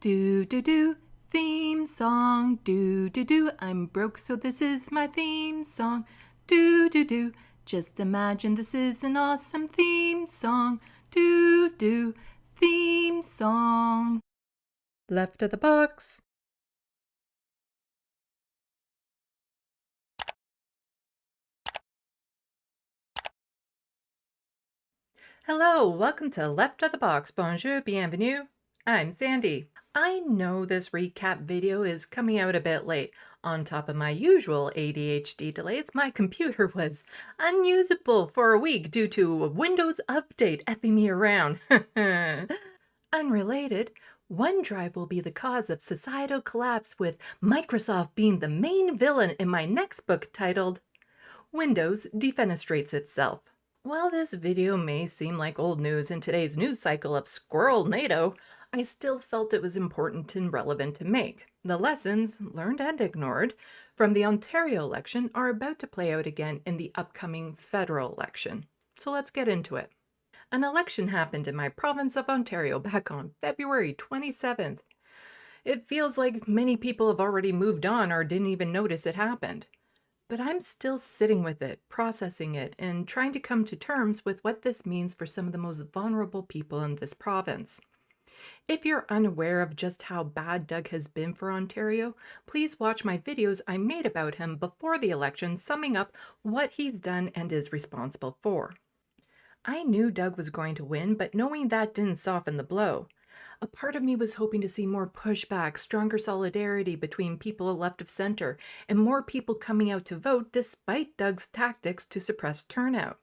Do do do, theme song. Do do do, I'm broke so this is my theme song. Do do do, just imagine this is an awesome theme song. Do do, theme song. Left of the box. Hello, welcome to Left of the Box. Bonjour, bienvenue. I'm Sandy. I know this recap video is coming out a bit late. On top of my usual ADHD delays, my computer was unusable for a week due to a Windows update effing me around. Unrelated, OneDrive will be the cause of societal collapse, with Microsoft being the main villain in my next book titled Windows Defenestrates Itself. While this video may seem like old news in today's news cycle of Squirrel NATO, I still felt it was important and relevant to make. The lessons, learned and ignored, from the Ontario election are about to play out again in the upcoming federal election. So let's get into it. An election happened in my province of Ontario back on February 27th. It feels like many people have already moved on or didn't even notice it happened. But I'm still sitting with it, processing it, and trying to come to terms with what this means for some of the most vulnerable people in this province. If you're unaware of just how bad Doug has been for Ontario, please watch my videos I made about him before the election, summing up what he's done and is responsible for. I knew Doug was going to win, but knowing that didn't soften the blow. A part of me was hoping to see more pushback, stronger solidarity between people left of center, and more people coming out to vote despite Doug's tactics to suppress turnout.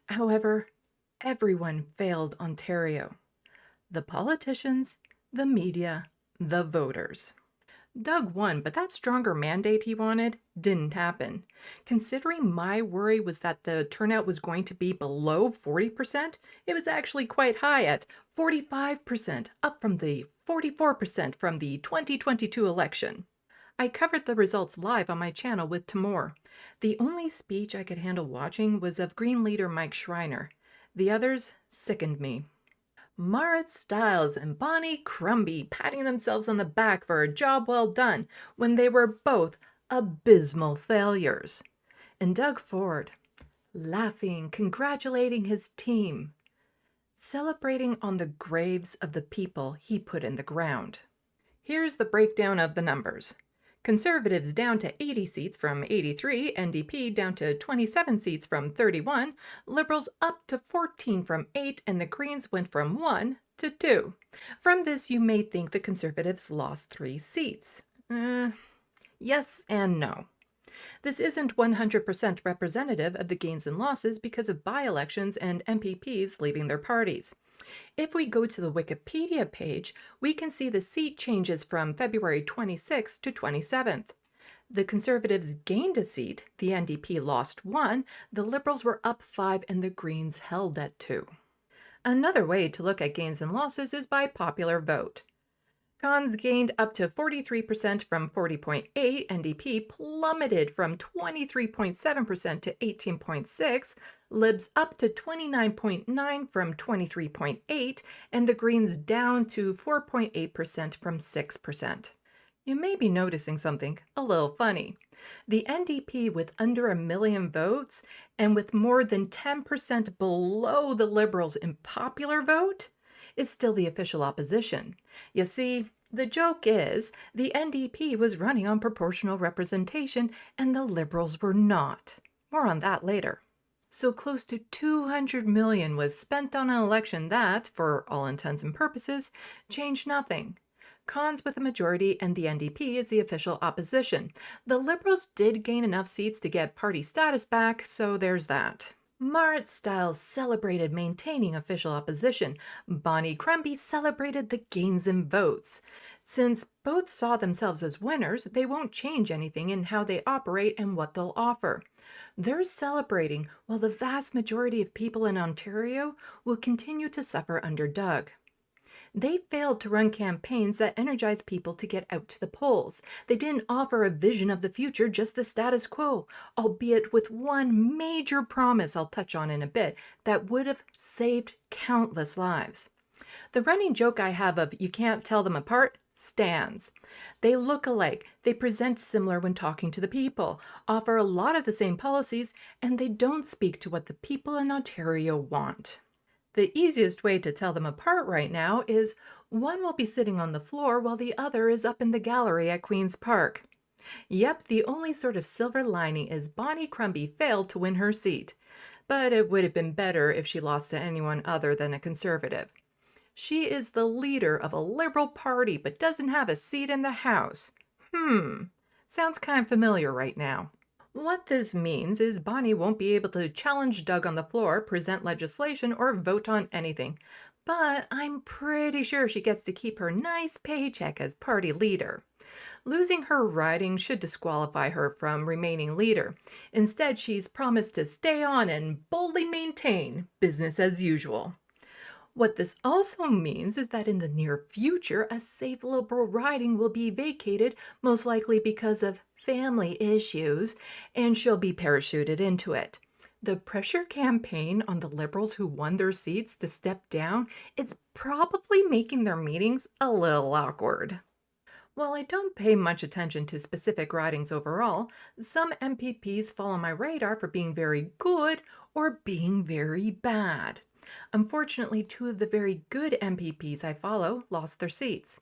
However, everyone failed Ontario. The politicians, the media, the voters. Doug won, but that stronger mandate he wanted didn't happen. Considering my worry was that the turnout was going to be below 40%, it was actually quite high at 45%, up from the 44% from the 2022 election. I covered the results live on my channel with Timur. The only speech I could handle watching was of Green leader Mike Schreiner. The others sickened me. Marit Stiles and Bonnie Crumby patting themselves on the back for a job well done when they were both abysmal failures. And Doug Ford, laughing, congratulating his team, celebrating on the graves of the people he put in the ground. Here's the breakdown of the numbers. Conservatives down to 80 seats from 83, NDP down to 27 seats from 31, Liberals up to 14 from 8, and the Greens went from 1 to 2. From this, you may think the Conservatives lost 3 seats. Yes and no. This isn't 100% representative of the gains and losses because of by-elections and MPPs leaving their parties. If we go to the Wikipedia page, we can see the seat changes from February 26th to 27th. The Conservatives gained a seat, the NDP lost 1, the Liberals were up 5, and the Greens held at 2. Another way to look at gains and losses is by popular vote. Cons gained up to 43% from 40.8, NDP plummeted from 23.7% to 18.6, Libs up to 29.9 from 23.8, and the Greens down to 4.8% from 6%. You may be noticing something a little funny. The NDP with under 1 million votes and with more than 10% below the Liberals in popular vote is still the official opposition. You see, the joke is the NDP was running on proportional representation and the Liberals were not. More on that later. So close to $200 million was spent on an election that, for all intents and purposes, changed nothing. Cons with a majority and the NDP is the official opposition. The Liberals did gain enough seats to get party status back, so there's that. Marit Stiles celebrated maintaining official opposition. Bonnie Crumby celebrated the gains in votes. Since both saw themselves as winners, they won't change anything in how they operate and what they'll offer. They're celebrating while the vast majority of people in Ontario will continue to suffer under Doug. They failed to run campaigns that energized people to get out to the polls. They didn't offer a vision of the future, just the status quo, albeit with one major promise I'll touch on in a bit that would have saved countless lives. The running joke I have of "you can't tell them apart" stands. They look alike, they present similar when talking to the people, offer a lot of the same policies, and they don't speak to what the people in Ontario want. The easiest way to tell them apart right now is one will be sitting on the floor while the other is up in the gallery at Queen's Park. Yep, the only sort of silver lining is Bonnie Crumby failed to win her seat, but it would have been better if she lost to anyone other than a Conservative. She is the leader of a Liberal Party but doesn't have a seat in the House. Sounds kind of familiar right now. What this means is Bonnie won't be able to challenge Doug on the floor, present legislation, or vote on anything. But I'm pretty sure she gets to keep her nice paycheck as party leader. Losing her riding should disqualify her from remaining leader. Instead, she's promised to stay on and boldly maintain business as usual. What this also means is that in the near future, a safe Liberal riding will be vacated, most likely because of family issues, and she'll be parachuted into it. The pressure campaign on the Liberals who won their seats to step down is probably making their meetings a little awkward. While I don't pay much attention to specific ridings overall, some MPPs fall on my radar for being very good or being very bad. Unfortunately, two of the very good MPPs I follow lost their seats.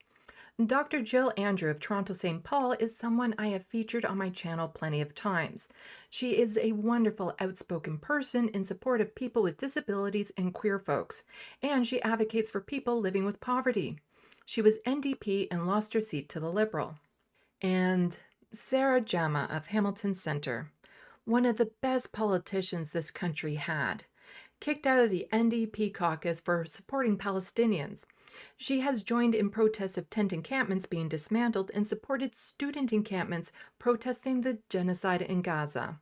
Dr. Jill Andrew of Toronto St. Paul is someone I have featured on my channel plenty of times. She is a wonderful, outspoken person in support of people with disabilities and queer folks, and she advocates for people living with poverty. She was NDP and lost her seat to the Liberal. And Sarah Jama of Hamilton Centre, one of the best politicians this country had, kicked out of the NDP caucus for supporting Palestinians. She has joined in protest of tent encampments being dismantled and supported student encampments protesting the genocide in Gaza.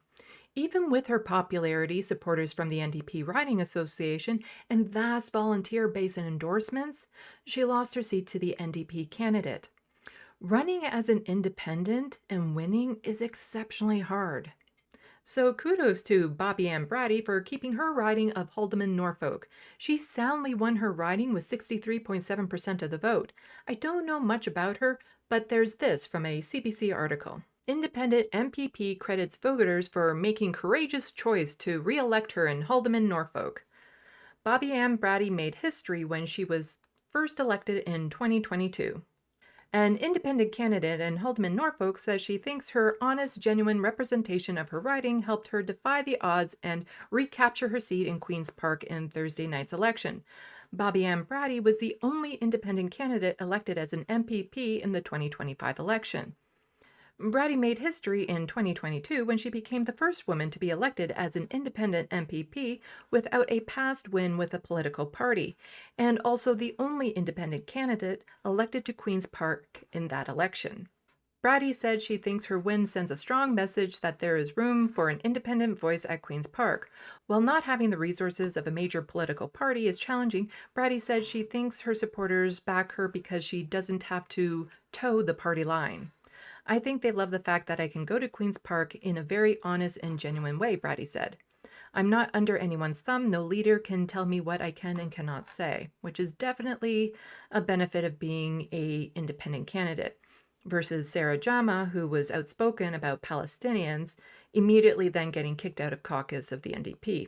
Even with her popularity, supporters from the NDP Riding Association, and vast volunteer base and endorsements, she lost her seat to the NDP candidate. Running as an independent and winning is exceptionally hard. So kudos to Bobby Ann Braddy for keeping her riding of Haldimand Norfolk. She soundly won her riding with 63.7% of the vote. I don't know much about her, but there's this from a CBC article. Independent MPP credits voters for making courageous choice to re-elect her in Haldimand Norfolk. Bobby Ann Braddy made history when she was first elected in 2022. An independent candidate in Haldimand Norfolk says she thinks her honest, genuine representation of her riding helped her defy the odds and recapture her seat in Queen's Park in Thursday night's election. Bobby Ann Braddy was the only independent candidate elected as an MPP in the 2025 election. Braddy made history in 2022 when she became the first woman to be elected as an independent MPP without a past win with a political party, and also the only independent candidate elected to Queen's Park in that election. Braddy said she thinks her win sends a strong message that there is room for an independent voice at Queen's Park. While not having the resources of a major political party is challenging, Braddy said she thinks her supporters back her because she doesn't have to toe the party line. I think they love the fact that I can go to Queen's Park in a very honest and genuine way, Braddy said. I'm not under anyone's thumb. No leader can tell me what I can and cannot say, which is definitely a benefit of being an independent candidate. Versus Sarah Jama, who was outspoken about Palestinians, immediately then getting kicked out of caucus of the NDP.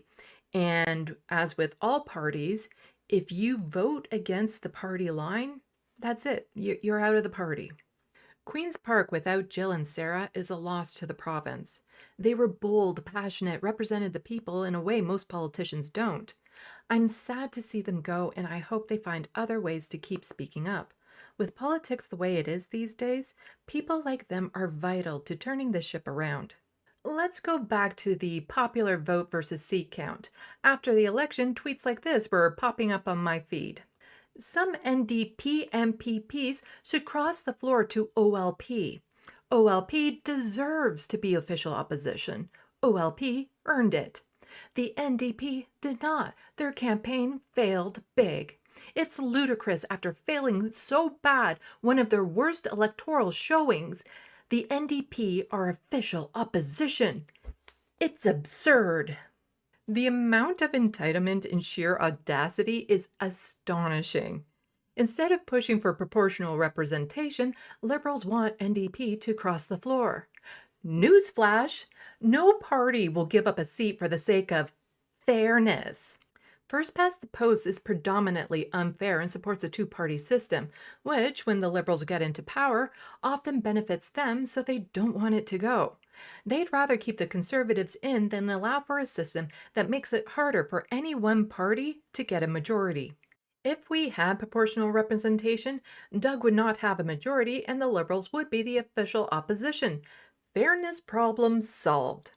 And as with all parties, if you vote against the party line, that's it. You're out of the party. Queen's Park without Jill and Sarah is a loss to the province. They were bold, passionate, represented the people in a way most politicians don't. I'm sad to see them go, and I hope they find other ways to keep speaking up. With politics the way it is these days, people like them are vital to turning the ship around. Let's go back to the popular vote versus seat count. After the election, tweets like this were popping up on my feed. Some NDP MPPs should cross the floor to OLP. OLP deserves to be official opposition. OLP earned it. The NDP did not. Their campaign failed big. It's ludicrous after failing so bad, one of their worst electoral showings. The NDP are official opposition. It's absurd. The amount of entitlement and sheer audacity is astonishing. Instead of pushing for proportional representation, Liberals want NDP to cross the floor. Newsflash, no party will give up a seat for the sake of fairness. First Past the Post is predominantly unfair and supports a two-party system, which, when the Liberals get into power, often benefits them, so they don't want it to go. They'd rather keep the Conservatives in than allow for a system that makes it harder for any one party to get a majority. If we had proportional representation, Doug would not have a majority and the Liberals would be the official opposition. Fairness problem solved.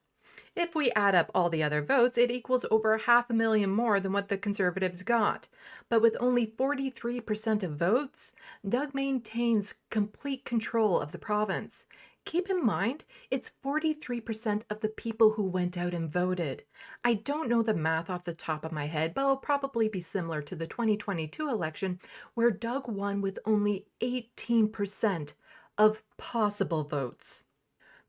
If we add up all the other votes, it equals over 500,000 more than what the Conservatives got. But with only 43% of votes, Doug maintains complete control of the province. Keep in mind, it's 43% of the people who went out and voted. I don't know the math off the top of my head, but it'll probably be similar to the 2022 election, where Doug won with only 18% of possible votes.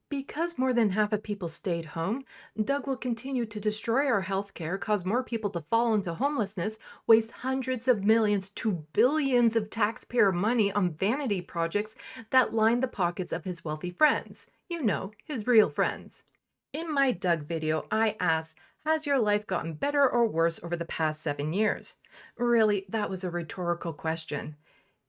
Because more than half of people stayed home, Doug will continue to destroy our healthcare, cause more people to fall into homelessness, waste hundreds of millions to billions of taxpayer money on vanity projects that line the pockets of his wealthy friends. You know, his real friends. In my Doug video, I asked, has your life gotten better or worse over the past 7 years? Really, that was a rhetorical question.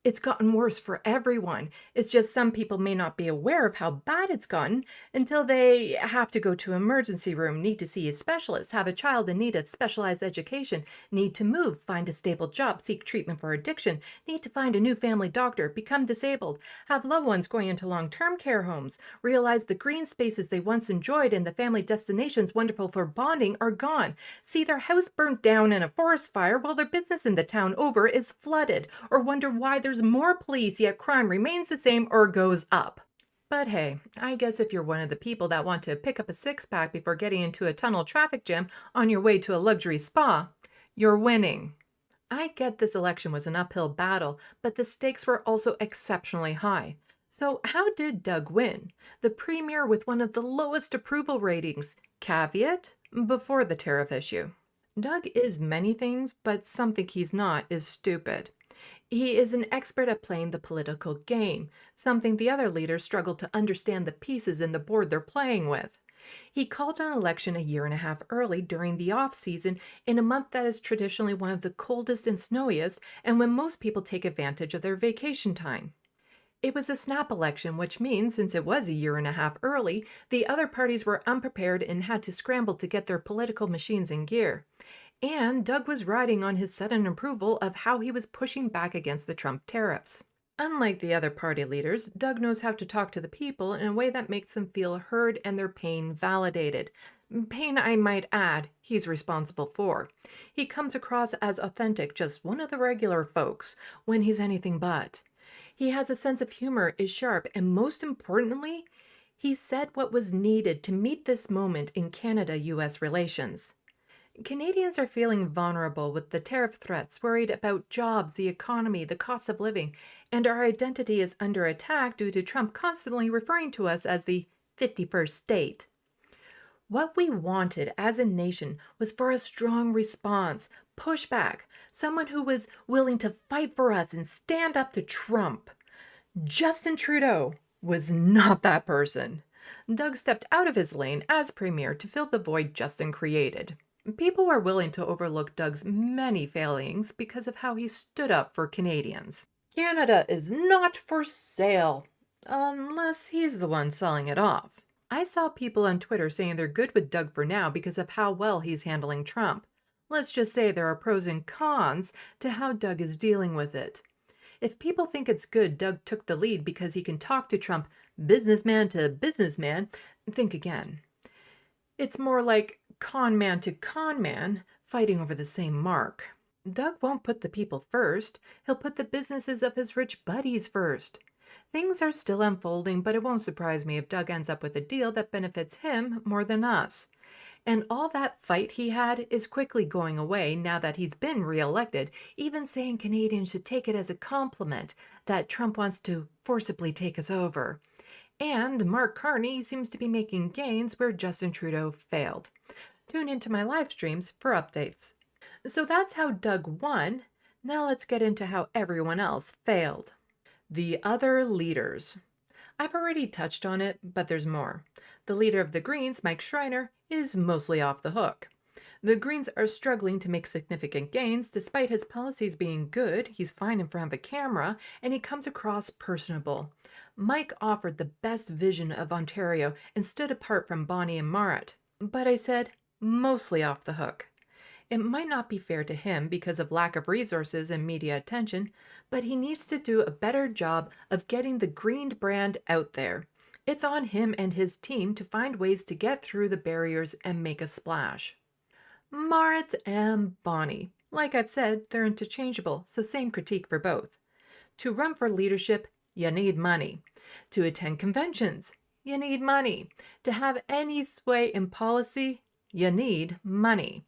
It's gotten worse for everyone. It's just some people may not be aware of how bad it's gotten until they have to go to an emergency room, need to see a specialist, have a child in need of specialized education, need to move, find a stable job, seek treatment for addiction, need to find a new family doctor, become disabled, have loved ones going into long-term care homes, realize the green spaces they once enjoyed and the family destinations wonderful for bonding are gone, see their house burnt down in a forest fire while their business in the town over is flooded, or wonder why there's more police yet crime remains the same or goes up. But hey, I guess if you're one of the people that want to pick up a six-pack before getting into a tunnel traffic jam on your way to a luxury spa, you're winning. I get this election was an uphill battle, but the stakes were also exceptionally high. So how did Doug win? The premier with one of the lowest approval ratings. Caveat, before the tariff issue. Doug is many things, but something he's not is stupid. He is an expert at playing the political game, something the other leaders struggle to understand the pieces in the board they're playing with. He called an election a year and a half early during the off-season in a month that is traditionally one of the coldest and snowiest and when most people take advantage of their vacation time. It was a snap election, which means since it was a year and a half early, the other parties were unprepared and had to scramble to get their political machines in gear. And Doug was riding on his sudden approval of how he was pushing back against the Trump tariffs. Unlike the other party leaders, Doug knows how to talk to the people in a way that makes them feel heard and their pain validated. Pain, I might add, he's responsible for. He comes across as authentic, just one of the regular folks, when he's anything but. He has a sense of humor, is sharp, and most importantly, he said what was needed to meet this moment in Canada-US relations. Canadians are feeling vulnerable with the tariff threats, worried about jobs, the economy, the cost of living, and our identity is under attack due to Trump constantly referring to us as the 51st state. What we wanted as a nation was for a strong response, pushback, someone who was willing to fight for us and stand up to Trump. Justin Trudeau was not that person. Doug stepped out of his lane as premier to fill the void Justin created. People were willing to overlook Doug's many failings because of how he stood up for Canadians. Canada is not for sale, unless he's the one selling it off. I saw people on Twitter saying they're good with Doug for now because of how well he's handling Trump. Let's just say there are pros and cons to how Doug is dealing with it. If people think it's good Doug took the lead because he can talk to Trump businessman to businessman, think again. It's more like con man to con man fighting over the same mark. Doug won't put the people first. He'll put the businesses of his rich buddies first. Things are still unfolding, but it won't surprise me if Doug ends up with a deal that benefits him more than us. And all that fight he had is quickly going away now that he's been reelected, even saying Canadians should take it as a compliment that Trump wants to forcibly take us over. And Mark Carney seems to be making gains where Justin Trudeau failed. Tune into my live streams for updates. So that's how Doug won. Now let's get into how everyone else failed. The other leaders. I've already touched on it, but there's more. The leader of the Greens, Mike Schreiner, is mostly off the hook. The Greens are struggling to make significant gains despite his policies being good. He's fine in front of a camera, and he comes across personable. Mike offered the best vision of Ontario and stood apart from Bonnie and Marat. But I said, mostly off the hook. It might not be fair to him because of lack of resources and media attention, but he needs to do a better job of getting the Green brand out there. It's on him and his team to find ways to get through the barriers and make a splash. Marit and Bonnie. Like I've said, they're interchangeable, so same critique for both. To run for leadership, you need money. To attend conventions, you need money. To have any sway in policy, you need money.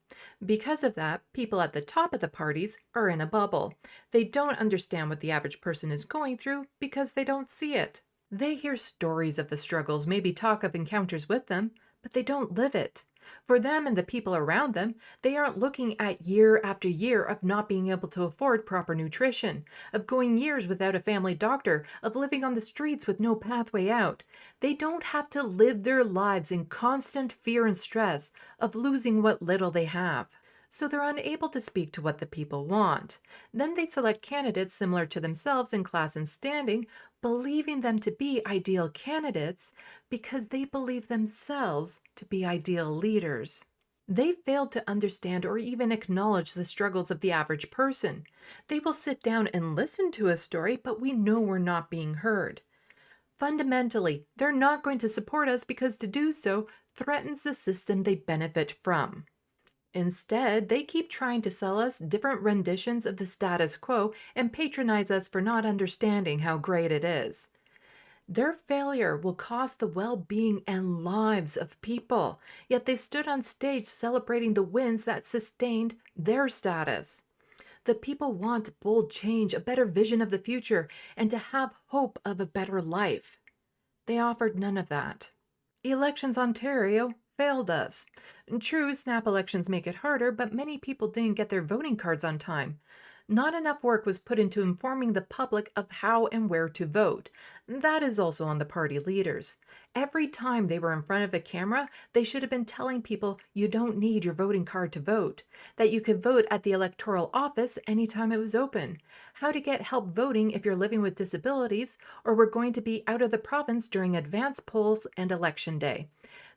Because of that, people at the top of the parties are in a bubble. They don't understand what the average person is going through because they don't see it. They hear stories of the struggles, maybe talk of encounters with them, but they don't live it. For them and the people around them, they aren't looking at year after year of not being able to afford proper nutrition, of going years without a family doctor, of living on the streets with no pathway out. They don't have to live their lives in constant fear and stress of losing what little they have. So they're unable to speak to what the people want. Then they select candidates similar to themselves in class and standing, believing them to be ideal candidates because they believe themselves to be ideal leaders. They failed to understand or even acknowledge the struggles of the average person. They will sit down and listen to a story, but we know we're not being heard. Fundamentally, they're not going to support us because to do so threatens the system they benefit from. Instead, they keep trying to sell us different renditions of the status quo and patronize us for not understanding how great it is. Their failure will cost the well-being and lives of people, yet they stood on stage celebrating the wins that sustained their status. The people want bold change, a better vision of the future, and to have hope of a better life. They offered none of that. Elections Ontario failed us. True, snap elections make it harder, but many people didn't get their voting cards on time. Not enough work was put into informing the public of how and where to vote. That is also on the party leaders. Every time they were in front of a camera, they should have been telling people you don't need your voting card to vote, that you could vote at the electoral office anytime it was open, how to get help voting if you're living with disabilities or were going to be out of the province during advance polls and election day.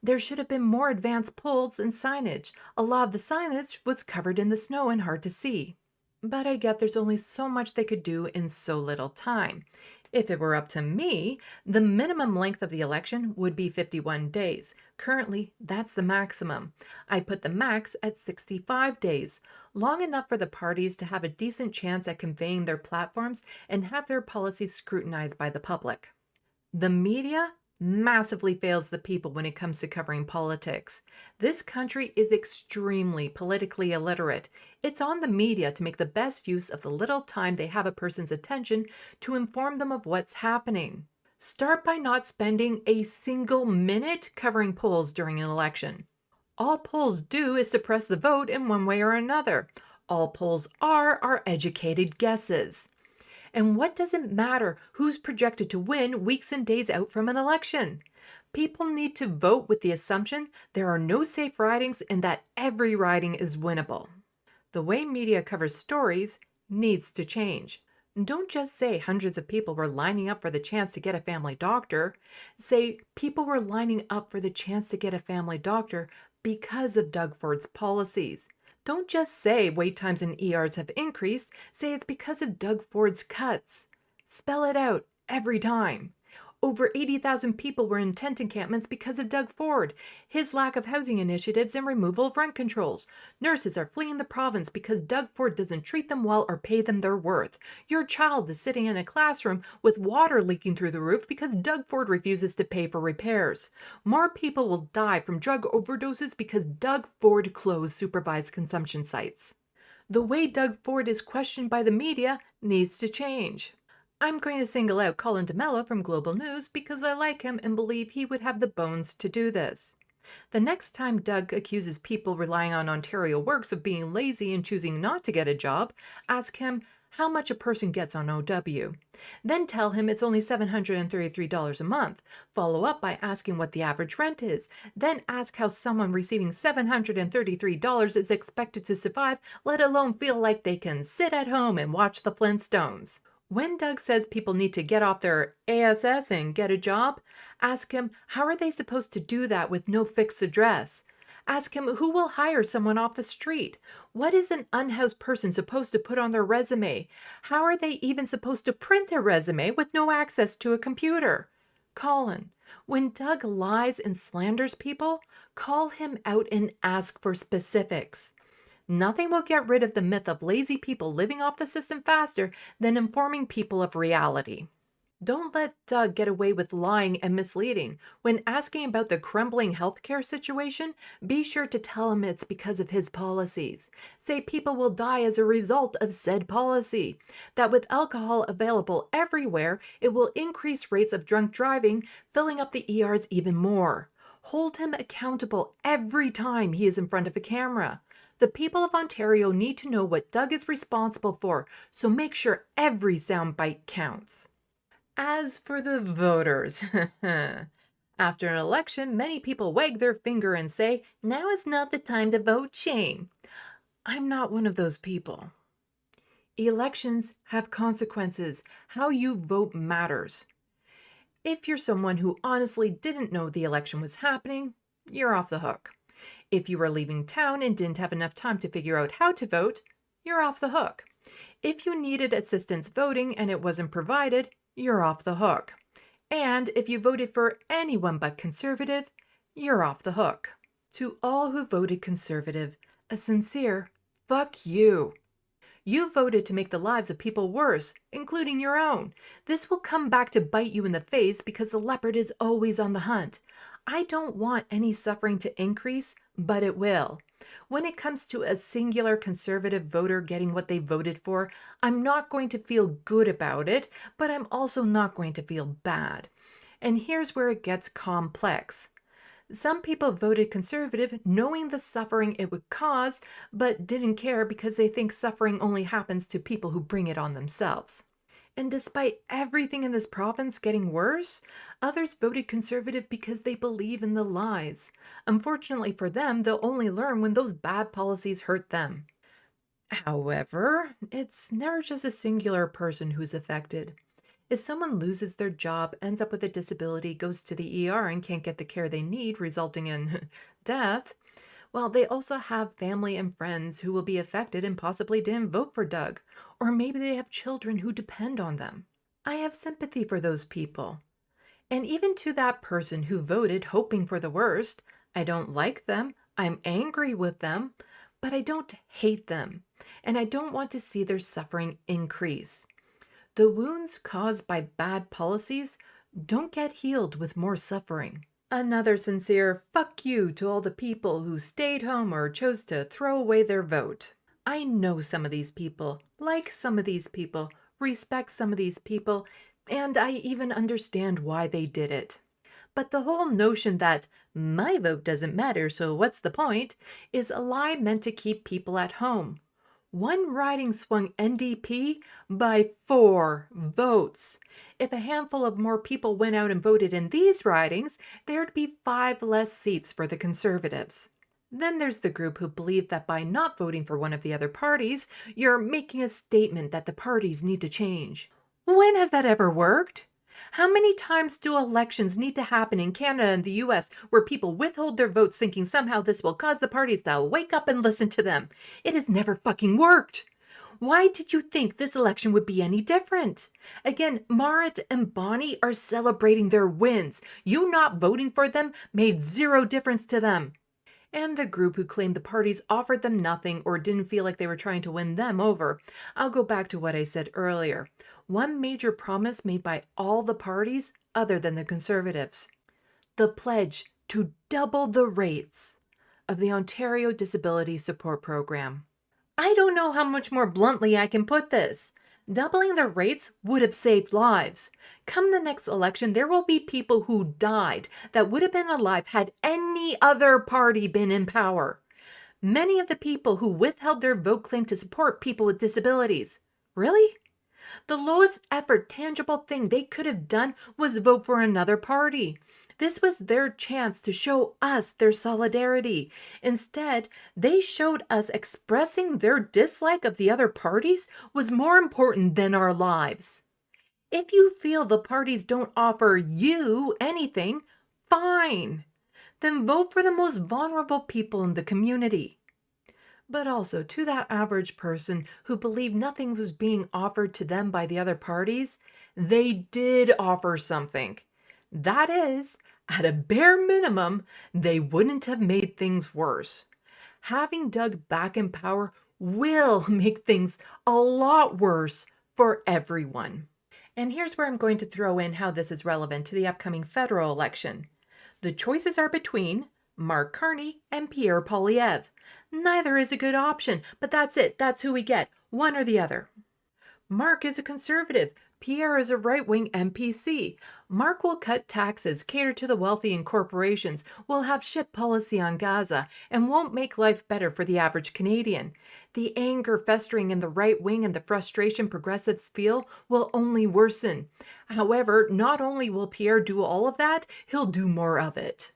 There should have been more advance polls and signage. A lot of the signage was covered in the snow and hard to see. But I get there's only so much they could do in so little time. If it were up to me, the minimum length of the election would be 51 days. Currently, that's the maximum. I put the max at 65 days, long enough for the parties to have a decent chance at conveying their platforms and have their policies scrutinized by the public. The media massively fails the people when it comes to covering politics. This country is extremely politically illiterate. It's on the media to make the best use of the little time they have a person's attention to inform them of what's happening. Start by not spending a single minute covering polls during an election. All polls do is suppress the vote in one way or another. All polls are educated guesses. And what does it matter who's projected to win weeks and days out from an election? People need to vote with the assumption there are no safe ridings and that every riding is winnable. The way media covers stories needs to change. Don't just say hundreds of people were lining up for the chance to get a family doctor. Say people were lining up for the chance to get a family doctor because of Doug Ford's policies. Don't just say wait times in ERs have increased, say it's because of Doug Ford's cuts. Spell it out every time. Over 80,000 people were in tent encampments because of Doug Ford, his lack of housing initiatives and removal of rent controls. Nurses are fleeing the province because Doug Ford doesn't treat them well or pay them their worth. Your child is sitting in a classroom with water leaking through the roof because Doug Ford refuses to pay for repairs. More people will die from drug overdoses because Doug Ford closed supervised consumption sites. The way Doug Ford is questioned by the media needs to change. I'm going to single out Colin DeMello from Global News because I like him and believe he would have the bones to do this. The next time Doug accuses people relying on Ontario Works of being lazy and choosing not to get a job, ask him how much a person gets on OW. Then tell him it's only $733 a month. Follow up by asking what the average rent is. Then ask how someone receiving $733 is expected to survive, let alone feel like they can sit at home and watch the Flintstones. When Doug says people need to get off their ASS and get a job, ask him how are they supposed to do that with no fixed address? Ask him who will hire someone off the street. What is an unhoused person supposed to put on their resume? How are they even supposed to print a resume with no access to a computer? Colin, when Doug lies and slanders people, call him out and ask for specifics. Nothing will get rid of the myth of lazy people living off the system faster than informing people of reality. Don't let Doug get away with lying and misleading. When asking about the crumbling healthcare situation, be sure to tell him it's because of his policies. Say people will die as a result of said policy. That with alcohol available everywhere, it will increase rates of drunk driving, filling up the ERs even more. Hold him accountable every time he is in front of a camera. The people of Ontario need to know what Doug is responsible for, so make sure every soundbite counts. As for the voters, after an election, many people wag their finger and say, now is not the time to vote, shame. I'm not one of those people. Elections have consequences. How you vote matters. If you're someone who honestly didn't know the election was happening, you're off the hook. If you were leaving town and didn't have enough time to figure out how to vote, you're off the hook. If you needed assistance voting and it wasn't provided, you're off the hook. And if you voted for anyone but Conservative, you're off the hook. To all who voted Conservative, a sincere fuck you. You voted to make the lives of people worse, including your own. This will come back to bite you in the face because the leopard is always on the hunt. I don't want any suffering to increase, but it will. When it comes to a singular Conservative voter getting what they voted for, I'm not going to feel good about it, but I'm also not going to feel bad. And here's where it gets complex. Some people voted Conservative knowing the suffering it would cause, but didn't care because they think suffering only happens to people who bring it on themselves. And despite everything in this province getting worse, others voted Conservative because they believe in the lies. Unfortunately for them, they'll only learn when those bad policies hurt them. However, it's never just a singular person who's affected. If someone loses their job, ends up with a disability, goes to the ER and can't get the care they need, resulting in death, well, they also have family and friends who will be affected and possibly didn't vote for Doug, or maybe they have children who depend on them. I have sympathy for those people. And even to that person who voted hoping for the worst, I don't like them, I'm angry with them, but I don't hate them, and I don't want to see their suffering increase. The wounds caused by bad policies don't get healed with more suffering. Another sincere fuck you to all the people who stayed home or chose to throw away their vote. I know some of these people, like some of these people, respect some of these people, and I even understand why they did it. But the whole notion that my vote doesn't matter, so what's the point, is a lie meant to keep people at home. One riding swung NDP by 4 votes. If a handful of more people went out and voted in these ridings, there'd be 5 less seats for the Conservatives. Then there's the group who believe that by not voting for one of the other parties, you're making a statement that the parties need to change. When has that ever worked? How many times do elections need to happen in Canada and the US where people withhold their votes thinking somehow this will cause the parties to wake up and listen to them? It has never fucking worked. Why did you think this election would be any different? Again, Marit and Bonnie are celebrating their wins. You not voting for them made 0 difference to them. And the group who claimed the parties offered them nothing or didn't feel like they were trying to win them over. I'll go back to what I said earlier. One major promise made by all the parties other than the Conservatives. The pledge to double the rates of the Ontario Disability Support Program. I don't know how much more bluntly I can put this. Doubling the rates would have saved lives. Come the next election, there will be people who died that would have been alive had any other party been in power. Many of the people who withheld their vote claim to support people with disabilities. Really? The lowest effort tangible thing they could have done was vote for another party. This was their chance to show us their solidarity. Instead, they showed us expressing their dislike of the other parties was more important than our lives. If you feel the parties don't offer you anything, fine. Then vote for the most vulnerable people in the community. But also, to that average person who believed nothing was being offered to them by the other parties, they did offer something. That is, at a bare minimum, they wouldn't have made things worse. Having Doug back in power will make things a lot worse for everyone. And here's where I'm going to throw in how this is relevant to the upcoming federal election. The choices are between Mark Carney and Pierre Poilievre. Neither is a good option, but that's it. That's who we get, one or the other. Mark is a conservative. Pierre is a right-wing NPC. Mark will cut taxes, cater to the wealthy and corporations, will have shit policy on Gaza, and won't make life better for the average Canadian. The anger festering in the right wing and the frustration progressives feel will only worsen. However, not only will Pierre do all of that, he'll do more of it.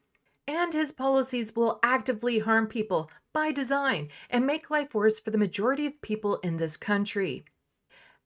And his policies will actively harm people by design and make life worse for the majority of people in this country.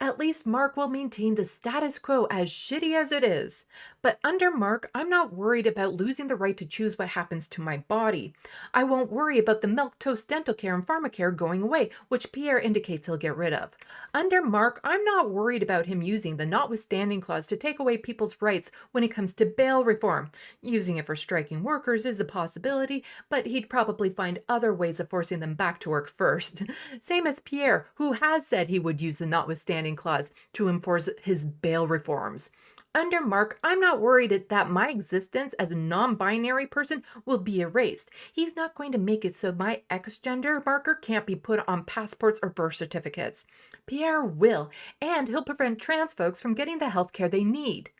At least Mark will maintain the status quo, as shitty as it is. But under Mark, I'm not worried about losing the right to choose what happens to my body. I won't worry about the milquetoast dental care and pharmacare going away, which Pierre indicates he'll get rid of. Under Mark, I'm not worried about him using the notwithstanding clause to take away people's rights when it comes to bail reform. Using it for striking workers is a possibility, but he'd probably find other ways of forcing them back to work first. Same as Pierre, who has said he would use the notwithstanding clause to enforce his bail reforms. Under Mark, I'm not worried that my existence as a non-binary person will be erased. He's not going to make it so my X-gender marker can't be put on passports or birth certificates. Pierre will, and he'll prevent trans folks from getting the health care they need.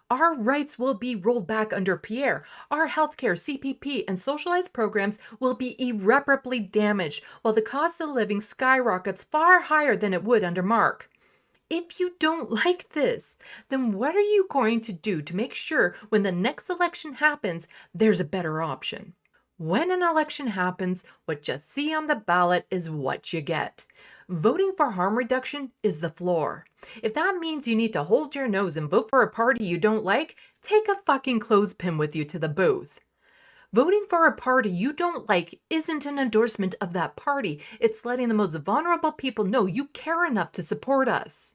Our rights will be rolled back under Pierre. Our healthcare, CPP, and socialized programs will be irreparably damaged, while the cost of living skyrockets far higher than it would under Mark. If you don't like this, then what are you going to do to make sure when the next election happens, there's a better option? When an election happens, what you see on the ballot is what you get. Voting for harm reduction is the floor. If that means you need to hold your nose and vote for a party you don't like, take a fucking clothespin with you to the booth. Voting for a party you don't like isn't an endorsement of that party. It's letting the most vulnerable people know you care enough to support us.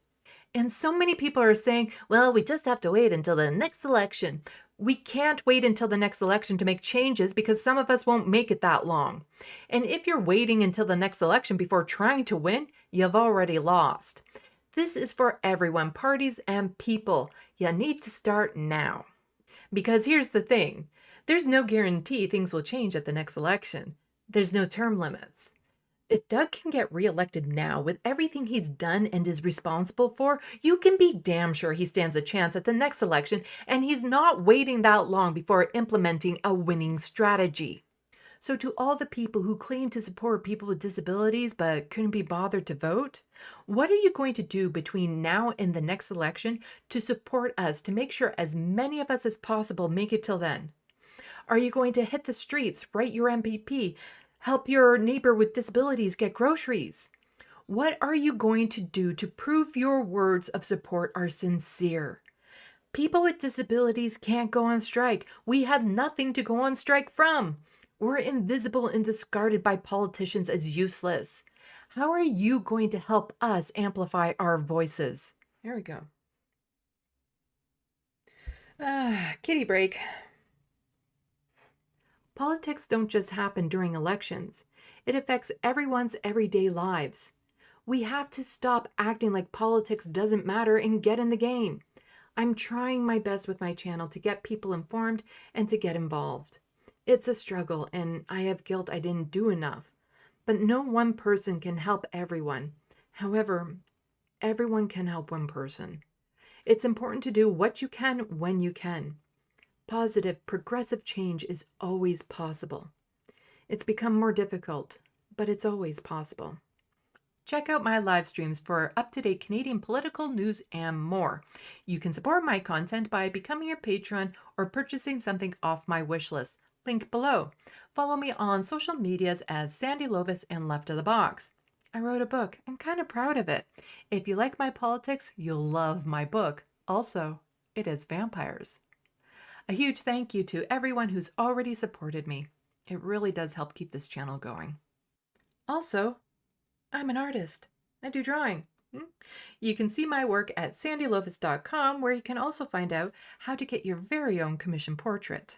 And so many people are saying, well, we just have to wait until the next election. We can't wait until the next election to make changes because some of us won't make it that long. And if you're waiting until the next election before trying to win, you've already lost. This is for everyone, parties and people. You need to start now. Because here's the thing. There's no guarantee things will change at the next election. There's no term limits. If Doug can get reelected now with everything he's done and is responsible for, you can be damn sure he stands a chance at the next election, and he's not waiting that long before implementing a winning strategy. So to all the people who claim to support people with disabilities but couldn't be bothered to vote, what are you going to do between now and the next election to support us to make sure as many of us as possible make it till then? Are you going to hit the streets, write your MPP, help your neighbor with disabilities get groceries? What are you going to do to prove your words of support are sincere? People with disabilities can't go on strike. We have nothing to go on strike from. We're invisible and discarded by politicians as useless. How are you going to help us amplify our voices? There we go. Kitty break. Politics don't just happen during elections. It affects everyone's everyday lives. We have to stop acting like politics doesn't matter and get in the game. I'm trying my best with my channel to get people informed and to get involved. It's a struggle, and I have guilt I didn't do enough. But no one person can help everyone. However, everyone can help one person. It's important to do what you can when you can. Positive, progressive change is always possible. It's become more difficult, but it's always possible. Check out my live streams for up-to-date Canadian political news and more. You can support my content by becoming a patron or purchasing something off my wish list. Link below. Follow me on social medias as SandeeLovas and LeftoftheBox. I wrote a book. I'm kind of proud of it. If you like my politics, you'll love my book. Also, it is vampires. A huge thank you to everyone who's already supported me. It really does help keep this channel going. Also, I'm an artist. I do drawing. You can see my work at SandeeLovas.com, where you can also find out how to get your very own commission portrait.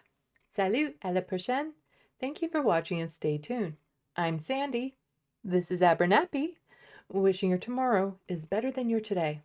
Salut, à la prochaine. Thank you for watching and stay tuned. I'm Sandy. This is Abernathy, wishing your tomorrow is better than your today.